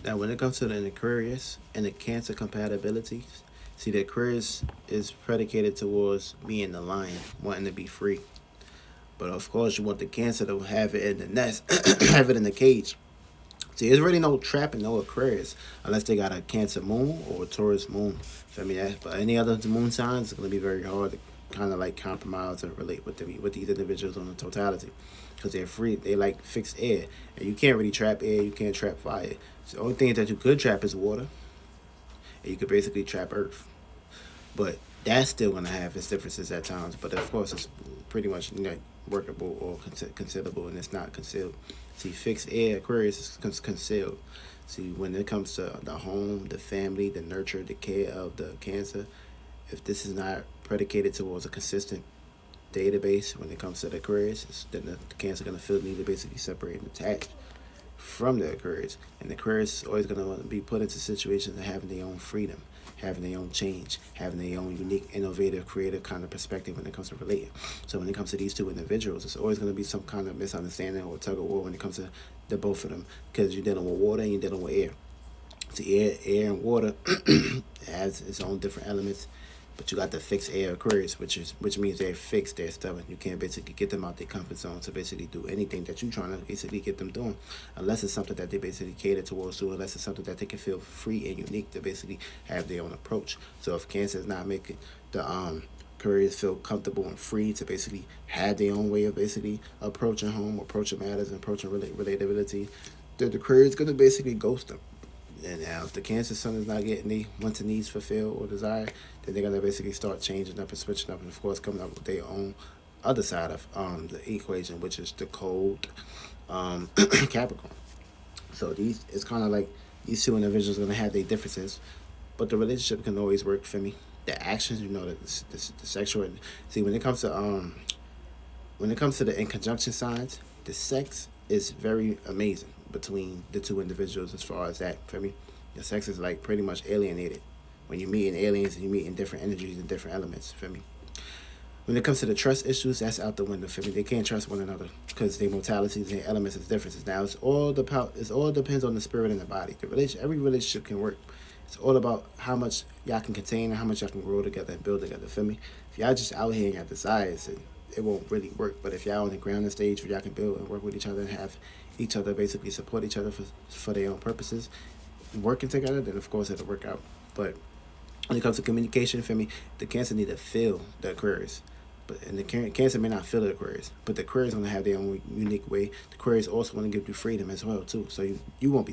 Now, when it comes to the Aquarius and the Cancer compatibility, see, the Aquarius is predicated towards being the lion, wanting to be free. But of course, you want the Cancer to have it in the nest, have it in the cage. See, there's really no trapping no Aquarius unless they got a Cancer moon or a Taurus moon. Feel me? But any other moon signs, it's gonna be very hard to kind of like compromise and relate with these individuals on the totality, because they're free. They like fixed air, and you can't really trap air. You can't trap fire. So the only thing that you could trap is water, and you could basically trap earth. But that's still gonna have its differences at times. But of course, it's pretty much workable or concealable, and it's not concealed. See, fixed air Aquarius is concealed. See, when it comes to the home, the family, the nurture, the care of the Cancer, if this is not predicated towards a consistent database when it comes to the Aquarius, then the Cancer gonna feel the need to basically separate and detach from the Aquarius. And the Aquarius is always going to be put into situations of having their own freedom, having their own change, having their own unique, innovative, creative kind of perspective when it comes to relating. So when it comes to these two individuals, it's always going to be some kind of misunderstanding or tug of war when it comes to the both of them, because you're dealing with water and you're dealing with air. See, air and water has its own different elements, but you got the fixed air Aquarius, which means they're fixed, they're stubborn. You can't basically get them out their comfort zone to basically do anything that you're trying to basically get them doing, unless it's something that they basically cater towards, to, unless it's something that they can feel free and unique to basically have their own approach. So if Cancer is not making the Aquarius feel comfortable and free to basically have their own way of basically approaching home, approaching matters, and approaching relatability, then the Aquarius is gonna basically ghost them. And now, if the Cancer Sun is not getting the wants and needs fulfilled or desired, then they're gonna basically start changing up and switching up, and of course coming up with their own other side of the equation, which is the cold Capricorn. So these, it's kind of like these two individuals are gonna have their differences, but the relationship can always work for me. The actions, the sexual. See, when it comes to the in conjunction signs, the sex is very amazing between the two individuals as far as that, for me. The sex is like pretty much alienated. When you meet in aliens and you meet in different energies and different elements, for me. When it comes to the trust issues, that's out the window for me. They can't trust one another because their mortalities and their elements is differences. Now it's all depends on the spirit and the body. Every relationship can work. It's all about how much y'all can contain and how much y'all can grow together and build together. Feel me? If y'all just out here and got desires, it won't really work. But if y'all on the grounding stage where y'all can build and work with each other and have each other basically support each other for their own purposes, working together, then of course it'll work out. But when it comes to communication, for me, the Cancer need to feel the Aquarius. But and the Cancer may not feel the Aquarius, but the Aquarius want to have their own unique way. The Aquarius also want to give you freedom as well too. So you won't be